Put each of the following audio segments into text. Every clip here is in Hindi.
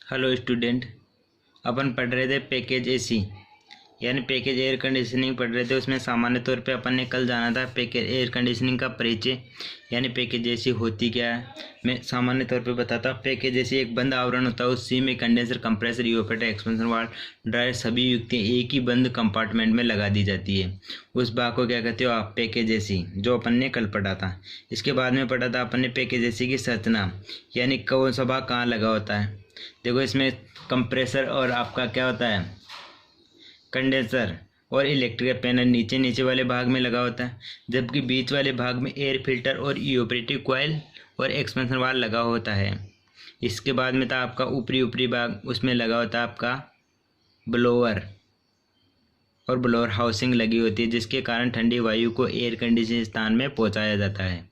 Hello student. अपन पढ़ रहे थे पैकेज एसी यानी पैकेज एयर कंडीशनिंग पढ़ रहे थे। उसमें सामान्य तौर पे अपन ने कल जाना था पैकेज एयर कंडीशनिंग का परिचय यानी पैकेज एसी होती क्या है। मैं सामान्य तौर पे बताता हूँ। पैकेज एसी एक बंद आवरण होता है, उसी में condenser, compressor, evaporator, expansion valve, dryer सभी युक्तियाँ एक ही बंद कंपार्टमेंट में लगा दी जाती है। उस भाग को क्या कहते हो आप? पैकेज एसी, जो अपन ने कल पढ़ा था। इसके बाद में पढ़ा था अपन ने पैकेज एसी की संरचना यानी कौन सा भाग कहाँ लगा होता है। देखो इसमें कंप्रेसर और आपका क्या होता है, कंडेंसर और इलेक्ट्रिकल पैनल नीचे नीचे वाले भाग में लगा होता है, जबकि बीच वाले भाग में एयर फिल्टर और इवेपोरेटिव कॉइल और एक्सपेंशन वाल्व लगा होता है। इसके बाद में था आपका ऊपरी भाग, उसमें लगा होता है आपका ब्लोअर और ब्लोअर हाउसिंग लगी होती है, जिसके कारण ठंडी वायु को एयर कंडीशन स्थान में पहुंचाया जाता है।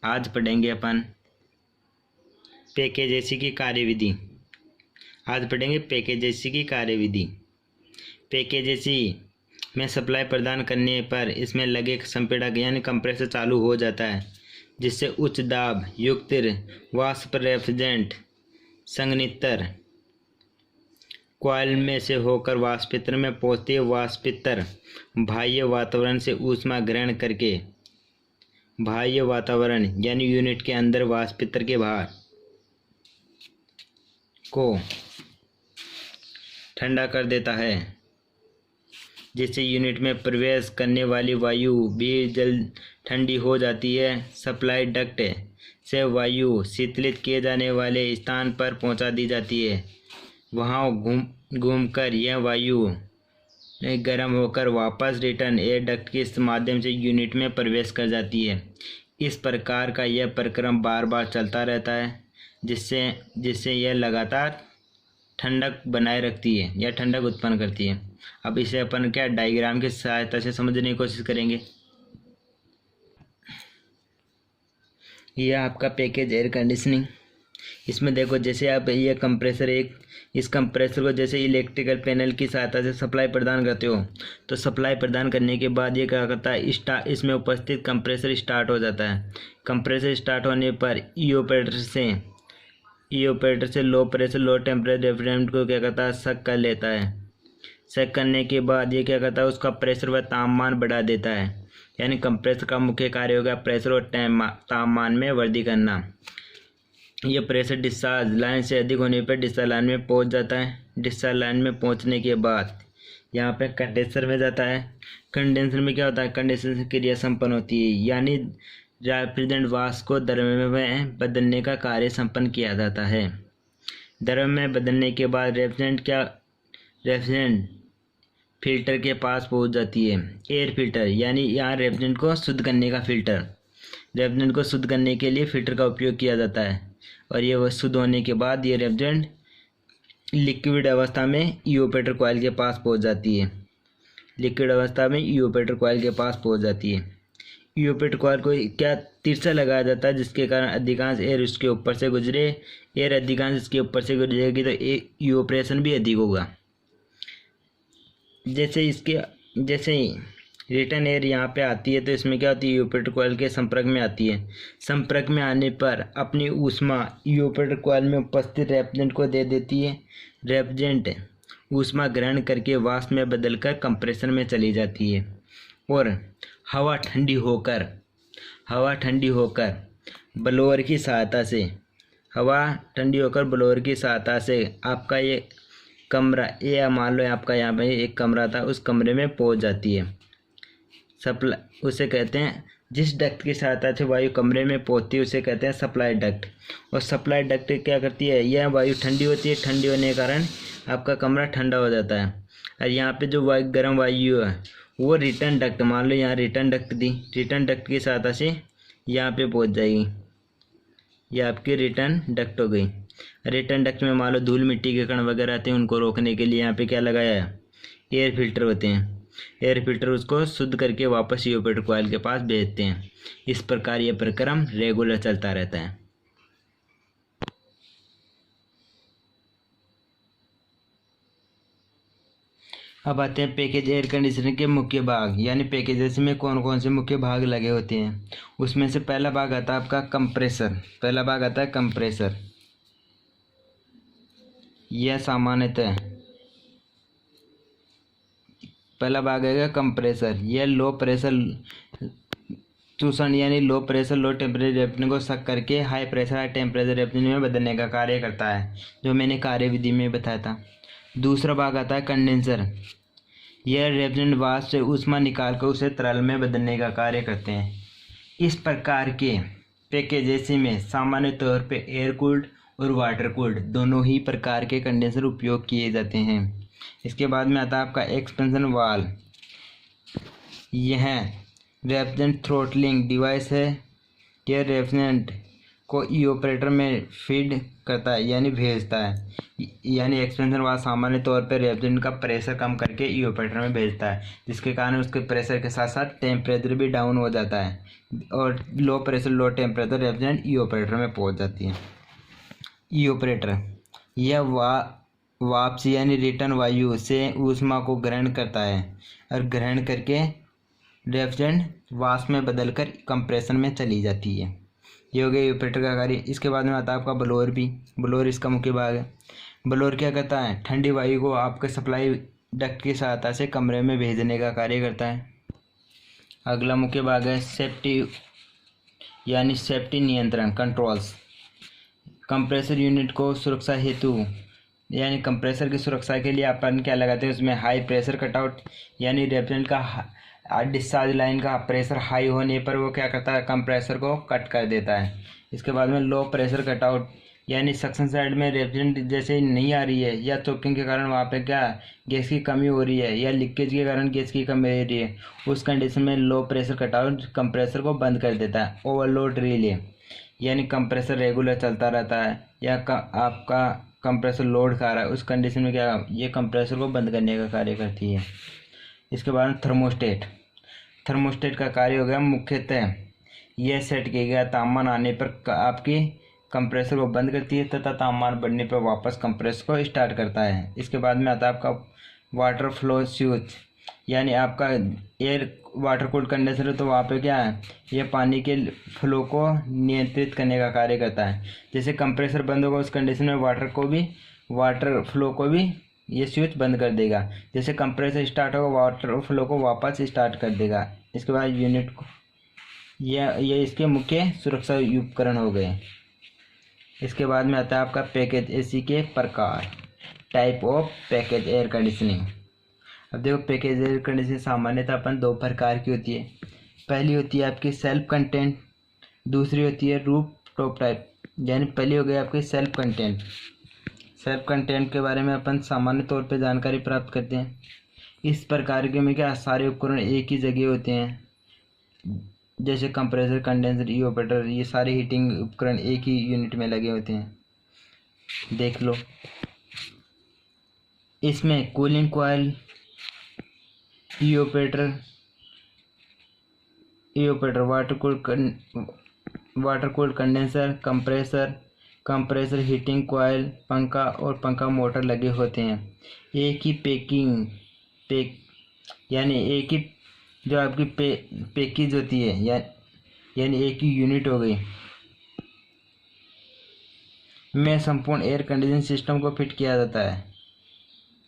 आज पढ़ेंगे अपन पैकेज एसी की कार्यविधि। पैकेज एसी की कार्यविधि। पैकेज एसी में सप्लाई प्रदान करने पर इसमें लगे संपीड़क यानी कंप्रेसर चालू हो जाता है, जिससे उच्च दाब युक्त वाष्प रेफ्रिजरेंट संघनित्र कॉइल में से होकर वाष्पित्र में पहुंचती है। वाष्पित्र बाह्य वातावरण से ऊष्मा ग्रहण करके बाह्य वातावरण यानी यूनिट के अंदर वाष्पित्र के बाहर को ठंडा कर देता है, जिससे यूनिट में प्रवेश करने वाली वायु भी जल्द ठंडी हो जाती है। सप्लाई डक्ट से वायु शीतलित किए जाने वाले स्थान पर पहुंचा दी जाती है। वहां घूमकर यह वायु गर्म होकर वापस रिटर्न एयर डक्ट के माध्यम से यूनिट में प्रवेश कर जाती है। इस प्रकार का यह प्रक्रम बार बार चलता रहता है, जिससे यह लगातार ठंडक बनाए रखती है या ठंडक उत्पन्न करती है। अब इसे अपन क्या डायग्राम की सहायता से समझने की कोशिश करेंगे। यह आपका पैकेज एयर कंडीशनिंग। इसमें देखो जैसे आप ये कंप्रेसर इस कंप्रेसर को जैसे इलेक्ट्रिकल पैनल की सहायता से सप्लाई प्रदान करते हो, तो सप्लाई प्रदान करने के बाद ये क्या करता है, इसमें उपस्थित कंप्रेसर स्टार्ट हो जाता है। कंप्रेसर स्टार्ट होने पर इवेपोरेटर से low pressure low temperature refrigerant को क्या करता है, सक कर लेता है। सक करने के बाद ये क्या करता है, उसका प्रेशर व तापमान बढ़ा देता है। यानी कंप्रेसर का मुख्य कार्य होगा प्रेशर और तापमान में वृद्धि करना। यह प्रेशर डिस्चार्ज लाइन से अधिक होने पर डिस्चार्ज लाइन में पहुंच जाता है। डिस्चार्ज लाइन में पहुंचने के बाद यहाँ पे कंडेंसर में जाता है। कंडेंसर में क्या होता है, कंडेंसर क्रिया संपन्न होती है, यानी रेफ्रिजरेंट वाष्प को द्रव्य में बदलने का कार्य संपन्न किया जाता है। द्रव्य में बदलने के बाद रेफ्रिजरेंट फिल्टर के पास पहुंच जाती है। एयर फिल्टर यानी यहाँ रेफ्रिजरेंट को शुद्ध करने का फिल्टर, रेफ्रिजरेंट को शुद्ध करने के लिए फिल्टर का उपयोग किया जाता है। और ये शुद्ध होने के बाद ये रेफ्रिजरेंट लिक्विड अवस्था में इवेपोरेटर कॉइल के पास पहुंच जाती है। इवेपोरेटर कॉइल को क्या तिरछा लगाया जाता है, जिसके कारण अधिकांश एयर इसके ऊपर से गुजरे। एयर अधिकांश इसके ऊपर से गुजरेगी तो इवेपोरेशन भी अधिक होगा। जैसे ही रिटर्न एयर यहाँ पे आती है, तो इसमें क्या होती है, इवेपोरेटर कॉइल के संपर्क में आती है। संपर्क में आने पर अपनी ऊष्मा इवेपोरेटर कॉइल में उपस्थित रेफ्रिजरेंट को दे देती है। रेफ्रिजरेंट ऊष्मा ग्रहण करके वाष्प में बदलकर कंप्रेसर में चली जाती है और हवा ठंडी होकर ब्लोअर की सहायता से आपका ये कमरा, ये मान लो आपका यहाँ पे एक कमरा था, उस कमरे में पहुँच जाती है। उसे कहते हैं, जिस डक्ट की सहायता से वायु कमरे में पहुँचती है उसे कहते हैं सप्लाई डक्ट। और सप्लाई डक्ट क्या करती है, यह वायु ठंडी होती है, ठंडी होने के कारण आपका कमरा ठंडा हो जाता है। और यहाँ पे जो गर्म वायु है वो रिटर्न डक्ट, मान लो यहाँ रिटर्न डक्ट दी, रिटर्न डक्ट की सहायता से यहाँ पे पहुँच जाएगी। यह आपकी रिटर्न डक्ट हो गई। रिटर्न डक्ट में मान लो धूल मिट्टी के कण वगैरह आते हैं, उनको रोकने के लिए यहाँ पे क्या लगाया है, एयर फिल्टर होते हैं। एयर फिल्टर उसको शुद्ध करके वापस इवेपोरेटर कॉइल के पास भेजते हैं। इस प्रकार यह प्रक्रम रेगुलर चलता रहता है। अब आते हैं पैकेज एयर कंडीशनर के मुख्य भाग, यानी पैकेज एसी में कौन कौन से मुख्य भाग लगे होते हैं। उसमें से पहला भाग आता है आपका कंप्रेसर। यह सामान्यतः पहला भाग आएगा कंप्रेसर। यह लो प्रेशर चूषण यानी low pressure low temperature reaction को सक करके high pressure high temperature reaction में बदलने का कार्य करता है, जो मैंने कार्यविधि में बताया था। दूसरा भाग आता है कंडेंसर। यह रिएक्शन वाष्प से ऊष्मा निकालकर उसे तरल में बदलने का कार्य करते हैं। इस प्रकार के पैकेज एसी में सामान्य तौर पे एयर कूल्ड और वाटर कूल्ड दोनों ही प्रकार के कंडेंसर उपयोग किए जाते हैं। इसके बाद में आता है आपका एक्सपेंशन वाल्व। यह रेफ्रिजरेंट थ्रोटलिंग डिवाइस है। यह रेफ्रिजरेंट को इवापोरेटर में फीड करता है यानी भेजता है। यानी एक्सपेंशन वाल्व सामान्य तौर पर रेफ्रिजरेंट का प्रेशर कम करके इवापोरेटर में भेजता है, जिसके कारण उसके प्रेशर के साथ साथ टेम्परेचर भी डाउन हो जाता है और low pressure low temperature refrigerant evaporator में पहुंच जाती है। इवापोरेटर यह वाष्प यानी रिटर्न वायु से ऊष्मा को ग्रहण करता है और ग्रहण करके रेफ्रिजरेंट वाष्प में बदलकर कंप्रेसर में चली जाती है। ये हो गया इवापोरेटर का कार्य। इसके बाद में आता है आपका ब्लोअर भी। ब्लोअर इसका मुख्य भाग है। ब्लोअर क्या करता है? ठंडी वायु को आपके सप्लाई डक्ट की सहायता से कमरे में भेजने का कार्य करता है। अगला मुख्य भाग है सेफ्टी यानी सेफ्टी नियंत्रण कंट्रोल्स। कंप्रेसर यूनिट को सुरक्षा हेतु यानी कंप्रेसर की सुरक्षा के लिए अपन क्या लगाते हैं? उसमें हाई प्रेशर कटआउट यानी रेफ्रिजरेंट का डिस्चार्ज लाइन का प्रेशर हाई होने पर वो क्या करता है? कंप्रेसर को कट कर देता है। इसके बाद में लो प्रेशर कटआउट यानी सक्शन साइड में रेफ्रिजरेंट जैसे नहीं आ रही है या चोकिंग के कारण वहाँ पे क्या गैस की कमी हो रही है या लीकेज के कारण गैस की कमी हो रही है, उस कंडीशन में लो प्रेशर कटआउट कंप्रेसर को बंद कर देता है। ओवरलोड रिले यानी कंप्रेसर रेगुलर चलता रहता है या आपका कंप्रेसर लोड खा रहा है, उस कंडीशन में क्या ये कंप्रेसर को बंद करने का कार्य करती है। इसके बाद थर्मोस्टेट। थर्मोस्टेट का कार्य हो गया मुख्यतः यह सेट किया गया तापमान आने पर आपकी कंप्रेसर को बंद करती है तथा तापमान बढ़ने पर वापस कंप्रेसर को स्टार्ट करता है। इसके बाद में आता है आपका वाटर फ्लो स्विच यानी आपका एयर वाटर कूल्ड कंडेंसर है, तो वहाँ पे क्या है? ये पानी के फ्लो को नियंत्रित करने का कार्य करता है। जैसे कंप्रेसर बंद होगा उस कंडीशन में वाटर फ्लो को भी ये स्विच बंद कर देगा। जैसे कंप्रेसर स्टार्ट होगा वाटर फ्लो को वापस स्टार्ट कर देगा। इसके बाद यूनिट को ये इसके मुख्य सुरक्षा उपकरण हो गए। इसके बाद में आता है आपका पैकेज एसी के प्रकार, type of package air conditioning. अब देखो पैकेज एयर कंडीशनिंग सामान्यतः अपन दो प्रकार की होती है। पहली होती है आपकी सेल्फ कंटेंट, दूसरी होती है रूफ टॉप टाइप। यानी पहली हो गई आपकी सेल्फ कंटेंट। सेल्फ कंटेंट के बारे में अपन सामान्य तौर पे जानकारी प्राप्त करते हैं। इस प्रकार के में क्या सारे उपकरण एक ही जगह होते हैं, जैसे कंप्रेसर कंडेंसर इवापोरेटर, ये सारे हीटिंग उपकरण एक ही यूनिट में लगे होते हैं। देख लो इसमें cooling coil, evaporator, water cooled condenser, compressor heating coil, पंखा और पंखा मोटर लगे होते हैं। एक ही यानी एक ही जो आपकी पैकेज होती है यानी एक ही यूनिट हो गई में संपूर्ण एयर कंडीशनिंग सिस्टम को फिट किया जाता है।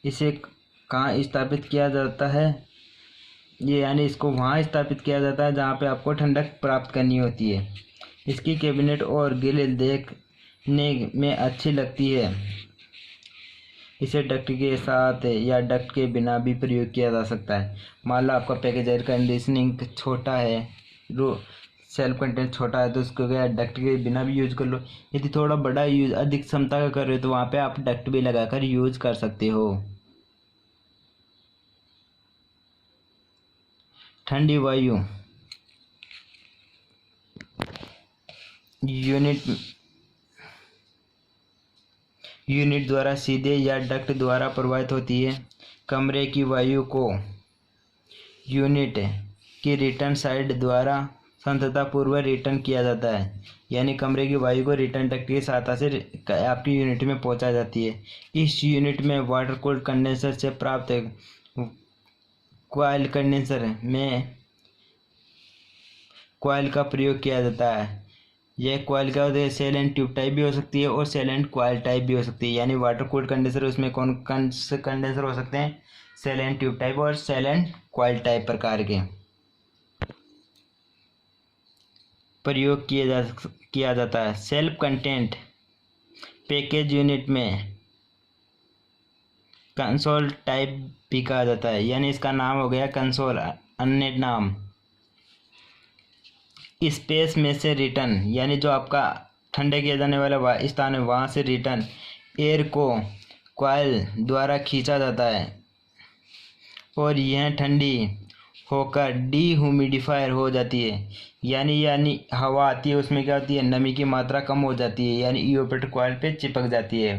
इसे कहाँ स्थापित किया जाता है? ये यानी इसको वहाँ स्थापित किया जाता है जहाँ पे आपको ठंडक प्राप्त करनी होती है। इसकी कैबिनेट और ग्रिल देखने में अच्छी लगती है। इसे डक्ट के साथ या डक्ट के बिना भी प्रयोग किया जा सकता है। मान लो आपका पैकेज एयर कंडीशनिंग छोटा है, सेल्फ कंटेंट छोटा है, तो उसको क्या डक्ट के बिना भी यूज कर लो। यदि थोड़ा बड़ा यूज अधिक क्षमता का कर रहे हो तो वहाँ पे आप डक्ट भी लगाकर यूज कर सकते हो। ठंडी वायु यूनिट द्वारा सीधे या डक्ट द्वारा प्रवाहित होती है। कमरे की वायु को यूनिट की रिटर्न साइड द्वारा संततपूर्वक रिटर्न किया जाता है। यानी कमरे की वायु को रिटर्न डक्ट की सहायता से आपकी यूनिट में पहुंचाई जाती है। इस यूनिट में वाटर कूल्ड कंडेंसर से प्राप्त कॉइल कंडेंसर में कॉइल का प्रयोग किया जाता है। यह कॉइल क्या होती है, सेल एंड ट्यूब टाइप भी हो सकती है और सेल एंड कॉइल टाइप भी हो सकती है। यानी वाटर कूल्ड कंडेंसर, उसमें कौन से कंडेंसर हो सकते हैं, सेल एंड ट्यूब टाइप और सेल एंड कॉइल टाइप प्रकार के। प्रयोग किया जाता है सेल्फ कंटेंट पैकेज यूनिट में कंसोल टाइप भी कहा जाता है। यानी इसका नाम हो गया कंसोल, अन्य नाम स्पेस में से रिटर्न, यानी जो आपका ठंडे किया जाने वाला स्थान है वहाँ से रिटर्न एयर को कॉइल द्वारा खींचा जाता है और यह ठंडी होकर डीह्यूमिडिफायर हो जाती है। यानी हवा आती है, उसमें क्या होती है, नमी की मात्रा कम हो जाती है, यानी इवापोरेटर कॉइल पे चिपक जाती है।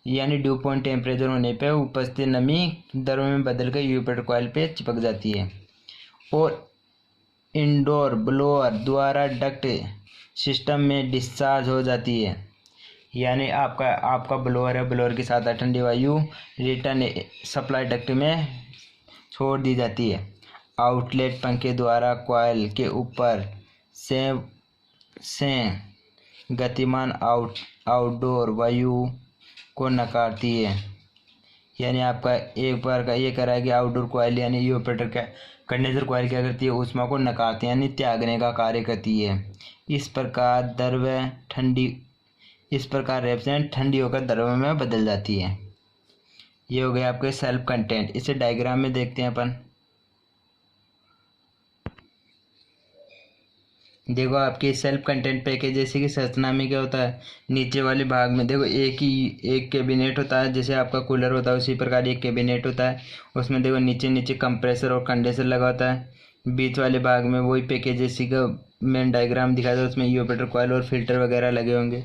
यानी ड्यू पॉइंट टेम्परेचर होने पे उपस्थित नमी द्रव में बदलकर इवापोरेटर कॉइल पे चिपक जाती है। और इंडोर ब्लोअर द्वारा डक्ट सिस्टम में डिस्चार्ज हो जाती है। यानी आपका ब्लोअर है, ब्लोअर के साथ ठंडी वायु रिटर्न सप्लाई डक्ट में छोड़ दी जाती है। आउटलेट पंखे द्वारा कॉइल के ऊपर से गतिमान आउटडोर वायु को नकारती है। यानी आपका एक बार का ये करा है कि आउटडोर कॉइल यानी इवापोरेटर का कंडेंसर कॉइल क्या करती है, ऊष्मा को नकारती है यानी त्यागने का कार्य करती है। इस प्रकार रेफ्रिजरेंट ठंडी होकर द्रव में बदल जाती है। ये हो गया आपके सेल्फ कंटेंट। इसे डायग्राम में देखते हैं अपन। देखो आपके सेल्फ कंटेंट पैकेज जैसे कि संरचना में क्या होता है, नीचे वाले भाग में देखो एक कैबिनेट होता है, जैसे आपका कूलर होता है उसी प्रकार एक कैबिनेट होता है। उसमें देखो नीचे कंप्रेसर और कंडेंसर लगा होता है। बीच वाले भाग में वही पैकेज जैसे का मेन डायग्राम दिखाया था, उसमें इवापोरेटर कॉइल और फिल्टर वगैरह लगे होंगे।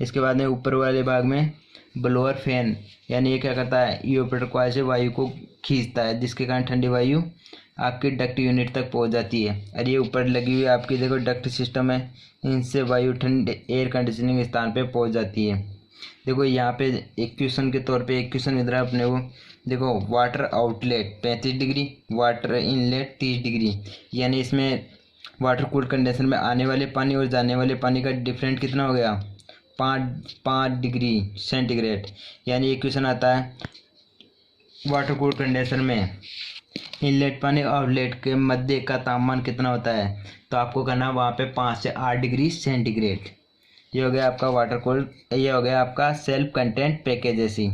इसके बाद में ऊपर वाले भाग में ब्लोअर फैन, यानी ये क्या करता है, इवापोरेटर कॉइल से वायु को खींचता है, जिसके कारण ठंडी वायु आपकी डक्ट यूनिट तक पहुंच जाती है। और ये ऊपर लगी हुई आपकी देखो डक्ट सिस्टम है, इनसे वायु ठंडे एयर कंडीशनिंग स्थान पे पहुंच जाती है। देखो यहाँ पे एक क्वेश्चन के तौर पे एक क्वेश्चन इधर अपने को देखो, water outlet 35 degree, water inlet 30 degree. यानी इसमें वाटर कूल्ड कंडेंसर में आने वाले पानी और जाने वाले पानी का डिफरेंट कितना हो गया, 5 डिग्री सेंटीग्रेड। यानी एक क्वेश्चन आता है वाटर कूल्ड कंडेंसर में इनलेट पानी और आउटलेट के मध्य का तापमान कितना होता है, तो आपको करना वहाँ पे 5 से 8 डिग्री सेंटीग्रेड। ये हो गया आपका वाटर कूल्ड, ये हो गया आपका सेल्फ कंटेंट पैकेज ऐसी।